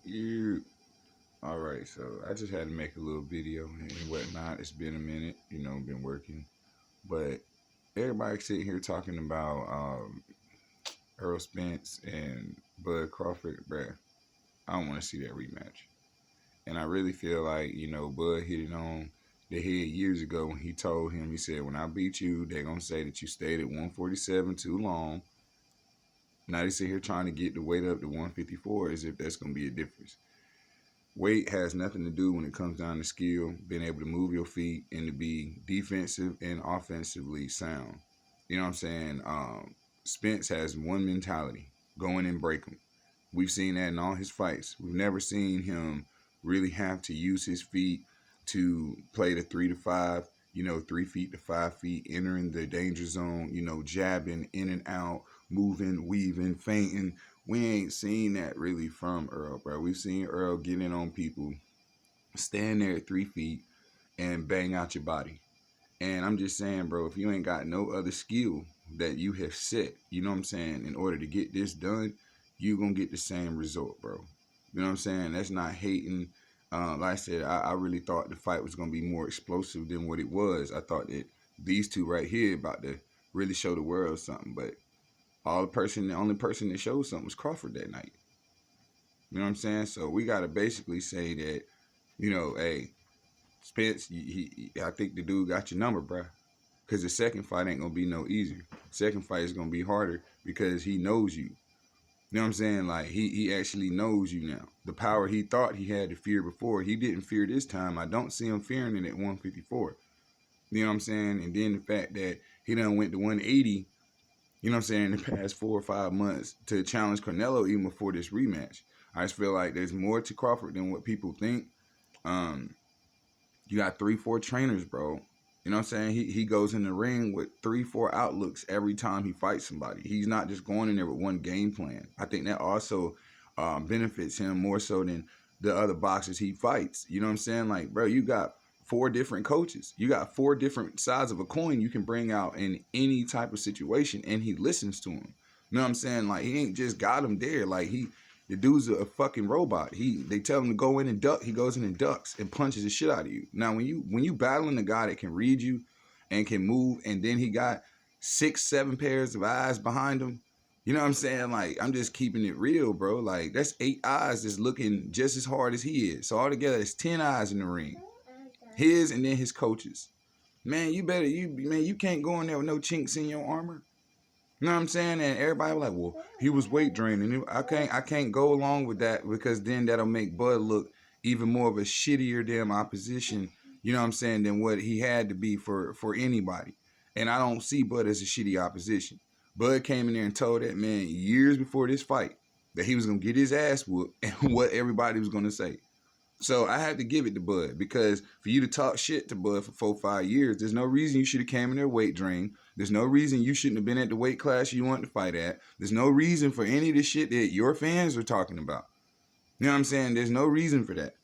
You all right? So I just had to make a little video and whatnot. It's been a minute, been working, but everybody sitting here talking about Errol Spence and Bud Crawford, bruh. I don't want to see that rematch, and I really feel like Bud hit it on the head years ago when he told him. He said, "When I beat you, they're gonna say that you stayed at 147 too long." Now they sit here trying to get the weight up to 154 as if that's gonna be a difference. Weight has nothing to do when it comes down to skill, being able to move your feet and to be defensive and offensively sound. You know what I'm saying? Spence has one mentality: go in and break them. We've seen that in all his fights. We've never seen him really have to use his feet to play the 3 to 5, 3 feet to 5 feet, entering the danger zone, jabbing in and out, moving, weaving, feinting. We ain't seen that really from Errol, bro. We've seen Errol get in on people, stand there at 3 feet, and bang out your body. And I'm just saying, bro, if you ain't got no other skill that you have set, you know what I'm saying, in order to get this done, you going to get the same result, bro. You know what I'm saying? That's not hating. Like I said, I really thought the fight was going to be more explosive than what it was. I thought that these two right here about to really show the world something. But the only person that showed something was Crawford that night. You know what I'm saying? So we got to basically say that, hey, Spence, I think the dude got your number, bro. Because the second fight ain't going to be no easier. Second fight is going to be harder because he knows you. You know what I'm saying? Like, he actually knows you now. The power he thought he had to fear before, he didn't fear this time. I don't see him fearing it at 154. You know what I'm saying? And then the fact that he done went to 180, you know what I'm saying, in the past 4 or 5 months to challenge Canelo even before this rematch. I just feel like there's more to Crawford than what people think. You got 3-4 trainers, bro. You know what I'm saying? He goes in the ring with 3-4 outlooks every time he fights somebody. He's not just going in there with one game plan. I think that also benefits him more so than the other boxers he fights. You know what I'm saying? Like, bro, you got 4 different coaches. You got 4 different sides of a coin you can bring out in any type of situation, and he listens to him. You know what I'm saying? Like, he ain't just got him there. Like, the dude's a fucking robot. They tell him to go in and duck. He goes in and ducks and punches the shit out of you. Now, when you battling a guy that can read you and can move, and then he got 6, 7 pairs of eyes behind him, you know what I'm saying? Like, I'm just keeping it real, bro. Like, that's 8 eyes that's looking just as hard as he is. So altogether, it's 10 eyes in the ring. His and then his coaches. Man, you can't go in there with no chinks in your armor. You know what I'm saying? And everybody was like, well, he was weight draining. I can't go along with that because then that'll make Bud look even more of a shittier damn opposition, you know what I'm saying, than what he had to be for anybody. And I don't see Bud as a shitty opposition. Bud came in there and told that man years before this fight that he was going to get his ass whooped and what everybody was going to say. So I had to give it to Bud because for you to talk shit to Bud for 4 or 5 years, there's no reason you should have came in there weight drained. There's no reason you shouldn't have been at the weight class you wanted to fight at. There's no reason for any of the shit that your fans are talking about. You know what I'm saying? There's no reason for that.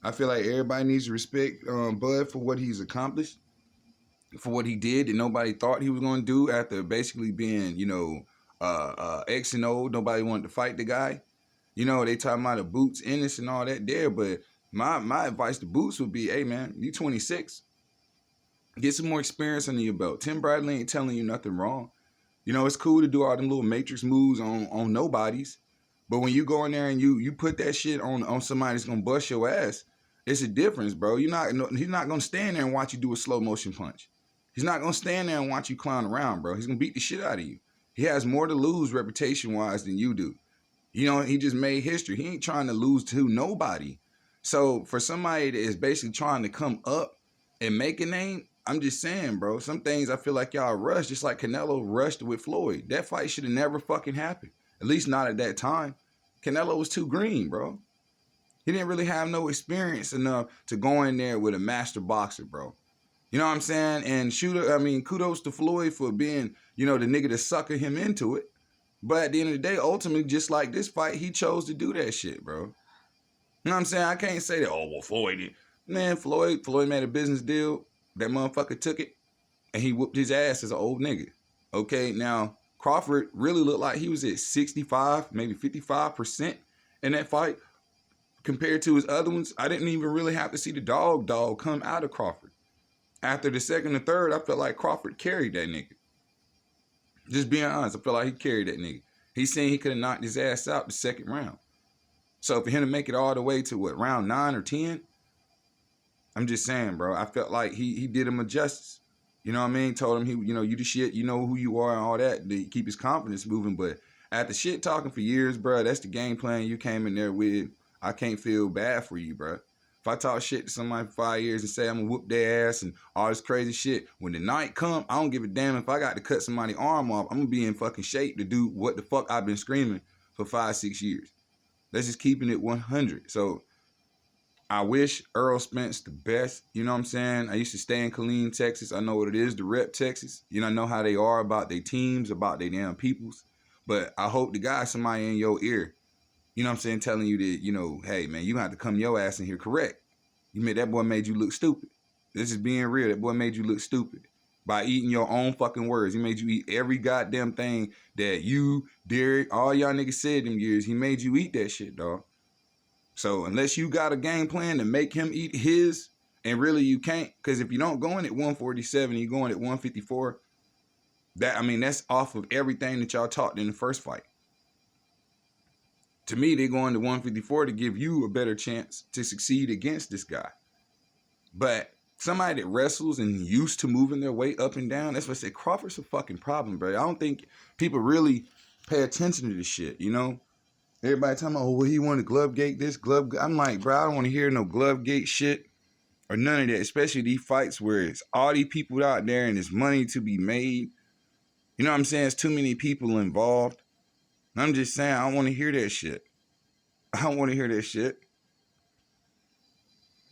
I feel like everybody needs to respect Bud for what he's accomplished, for what he did that nobody thought he was going to do after basically being, X and O. Nobody wanted to fight the guy. You know, they talking about the Boots, Ennis, and all that there, but my advice to Boots would be, hey, man, you 26. Get some more experience under your belt. Tim Bradley ain't telling you nothing wrong. You know, it's cool to do all them little matrix moves on nobodies. But when you go in there and you put that shit on somebody that's going to bust your ass, it's a difference, bro. He's not going to stand there and watch you do a slow motion punch. He's not going to stand there and watch you clown around, bro. He's going to beat the shit out of you. He has more to lose reputation-wise than you do. You know, he just made history. He ain't trying to lose to nobody. So for somebody that is basically trying to come up and make a name, I'm just saying, bro, some things I feel like y'all rushed, just like Canelo rushed with Floyd. That fight should have never fucking happened. At least not at that time. Canelo was too green, bro. He didn't really have no experience enough to go in there with a master boxer, bro. You know what I'm saying? And kudos to Floyd for being, the nigga to sucker him into it. But at the end of the day, ultimately, just like this fight, he chose to do that shit, bro. You know what I'm saying? I can't say that, oh, well, Floyd did. Man, Floyd made a business deal. That motherfucker took it, and he whooped his ass as an old nigga. Okay, now, Crawford really looked like he was at 65, maybe 55% in that fight. compared to his other ones, I didn't even really have to see the dog come out of Crawford. After the second and third, I felt like Crawford carried that nigga. Just being honest, I feel like he carried that nigga. He seen he could have knocked his ass out the second round. So for him to make it all the way to what, round 9 or 10, I'm just saying, bro, I felt like he did him a justice. You know what I mean? Told him, you the shit, you know who you are and all that, to keep his confidence moving. But after shit talking for years, bro, that's the game plan you came in there with. I can't feel bad for you, bro. If I talk shit to somebody for 5 years and say I'm gonna whoop their ass and all this crazy shit, when the night come, I don't give a damn if I got to cut somebody's arm off. I'm gonna be in fucking shape to do what the fuck I've been screaming for 5-6 years. That's just keeping it 100. So I wish Errol Spence the best. You know what I'm saying? I used to stay in Killeen, Texas. I know what it is to rep Texas. You know, I know how they are about their teams, about their damn peoples. But I hope the guy, somebody in your ear, you know what I'm saying, telling you that, you know, hey, man, you gonna have to come your ass in here correct. That boy made you look stupid. This is being real. That boy made you look stupid by eating your own fucking words. He made you eat every goddamn thing that you, Derek, all y'all niggas said them years. He made you eat that shit, dog. So unless you got a game plan to make him eat his, and really you can't, because if you don't go in at 147, you going at 154, that's off of everything that y'all talked in the first fight. To me, they're going to 154 to give you a better chance to succeed against this guy. But somebody that wrestles and used to moving their way up and down, that's what I say, Crawford's a fucking problem, bro. I don't think people really pay attention to this shit, you know? Everybody talking about, oh, well, he wanted glove gate this, glove. I'm like, bro, I don't want to hear no glove gate shit or none of that, especially these fights where it's all these people out there and there's money to be made. You know what I'm saying? It's too many people involved. I'm just saying, I don't want to hear that shit. I don't want to hear that shit.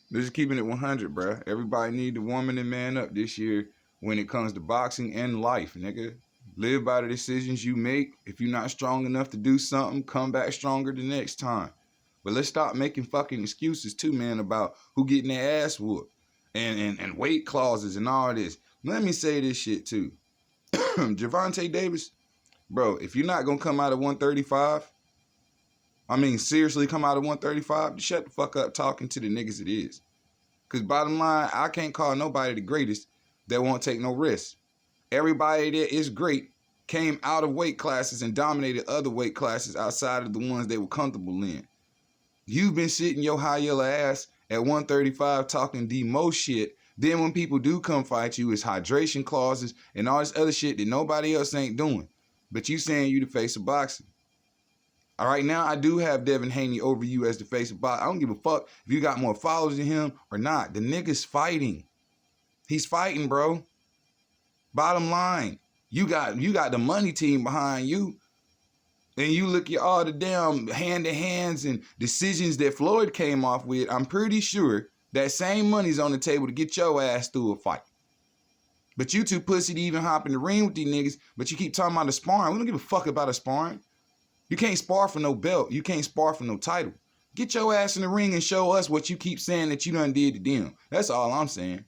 They're just keeping it 100, bro. Everybody need to woman and man up this year when it comes to boxing and life, nigga. Live by the decisions you make. If you're not strong enough to do something, come back stronger the next time. But let's stop making fucking excuses too, man, about who getting their ass whooped and weight clauses and all this. Let me say this shit too. Gervonta Davis, bro, if you're not going to come out of 135, seriously come out of 135, shut the fuck up talking to the niggas it is. Because bottom line, I can't call nobody the greatest that won't take no risks. Everybody that is great came out of weight classes and dominated other weight classes outside of the ones they were comfortable in. You've been sitting your high yellow ass at 135 talking the most shit. Then when people do come fight you, it's hydration clauses and all this other shit that nobody else ain't doing. But you saying you the face of boxing. All right, now I do have Devin Haney over you as the face of boxing. I don't give a fuck if you got more followers than him or not. The nigga's fighting. He's fighting, bro. Bottom line, you got the money team behind you. And you look at all the damn hand-to-hands and decisions that Floyd came off with, I'm pretty sure that same money's on the table to get your ass through a fight. But you too pussy to even hop in the ring with these niggas, but you keep talking about the sparring. We don't give a fuck about a sparring. You can't spar for no belt. You can't spar for no title. Get your ass in the ring and show us what you keep saying that you done did to them. That's all I'm saying.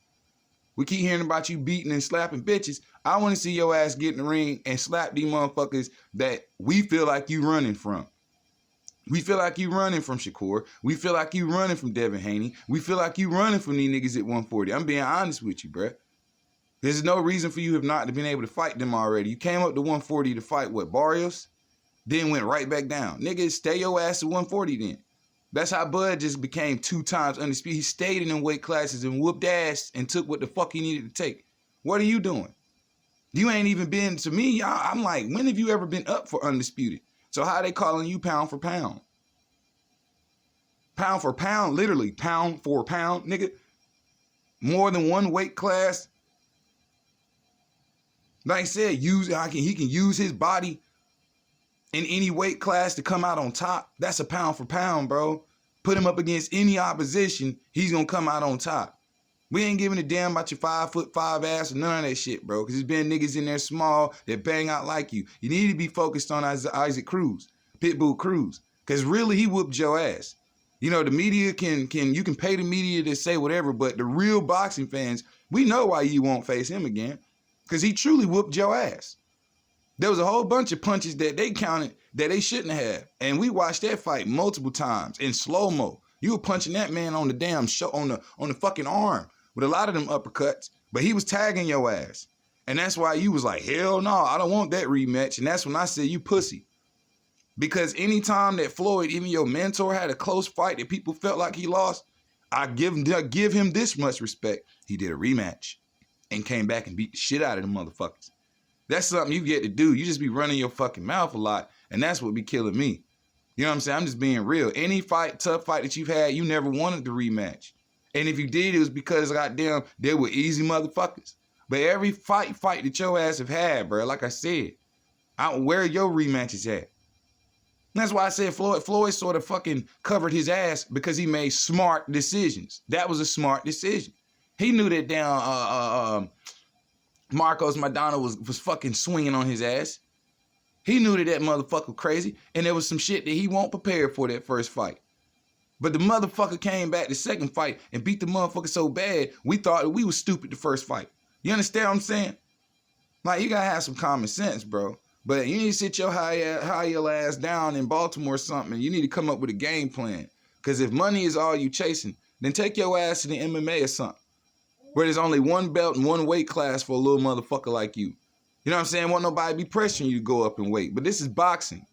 We keep hearing about you beating and slapping bitches. I want to see your ass get in the ring and slap these motherfuckers that we feel like you running from. We feel like you running from Shakur. We feel like you running from Devin Haney. We feel like you running from these niggas at 140. I'm being honest with you, bruh. There's no reason for you have not been able to fight them already. You came up to 140 to fight, what, Barrios? Then went right back down. Nigga, stay your ass at 140 then. That's how Bud just became 2 times undisputed. He stayed in them weight classes and whooped ass and took what the fuck he needed to take. What are you doing? You ain't even been, to me, I'm like, when have you ever been up for undisputed? So how they calling you pound for pound? Pound for pound, literally pound for pound, nigga. More than one weight class. Like I said, he can use his body in any weight class to come out on top. That's a pound for pound, bro. Put him up against any opposition, he's gonna come out on top. We ain't giving a damn about your 5'5" ass or none of that shit, bro. Because there's been niggas in there small that bang out like you. You need to be focused on Isaac Cruz, Pitbull Cruz. Because really, he whooped your ass. You know, the media you can pay the media to say whatever, but the real boxing fans, we know why you won't face him again. Because he truly whooped your ass. There was a whole bunch of punches that they counted that they shouldn't have. And we watched that fight multiple times in slow-mo. You were punching that man on the damn show, on the fucking arm with a lot of them uppercuts, but he was tagging your ass. And that's why you was like, hell no, I don't want that rematch. And that's when I said, you pussy. Because anytime that Floyd, even your mentor, had a close fight that people felt like he lost, I give him this much respect. He did a rematch and came back and beat the shit out of the motherfuckers. That's something you get to do. You just be running your fucking mouth a lot, and that's what be killing me. You know what I'm saying? I'm just being real. Any fight, tough fight that you've had, you never wanted the rematch. And if you did, it was because, goddamn, they were easy motherfuckers. But every fight that your ass have had, bro, like I said, where are your rematches at? And that's why I said Floyd sort of fucking covered his ass because he made smart decisions. That was a smart decision. He knew that down Marcos Maidana was fucking swinging on his ass. He knew that motherfucker was crazy, and there was some shit that he won't prepare for that first fight. But the motherfucker came back the second fight and beat the motherfucker so bad, we thought that we was stupid the first fight. You understand what I'm saying? Like, you gotta have some common sense, bro. But you need to sit your high ass down in Baltimore or something. You need to come up with a game plan. Because if money is all you chasing, then take your ass to the MMA or something, where there's only one belt and one weight class for a little motherfucker like you. You know what I'm saying? Won't nobody be pressuring you to go up in weight. But this is boxing.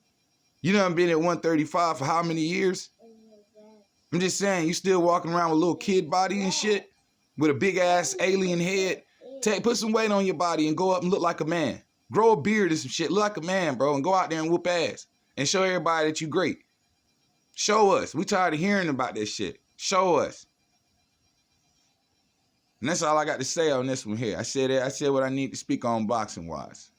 You done been at 135 for how many years? I'm just saying, you still walking around with a little kid body and shit, with a big ass alien head. Put some weight on your body and go up and look like a man. Grow a beard and some shit. Look like a man, bro, and go out there and whoop ass. And show everybody that you great. Show us. We tired of hearing about this shit. Show us. And that's all I got to say on this one here. I said what I need to speak on boxing-wise.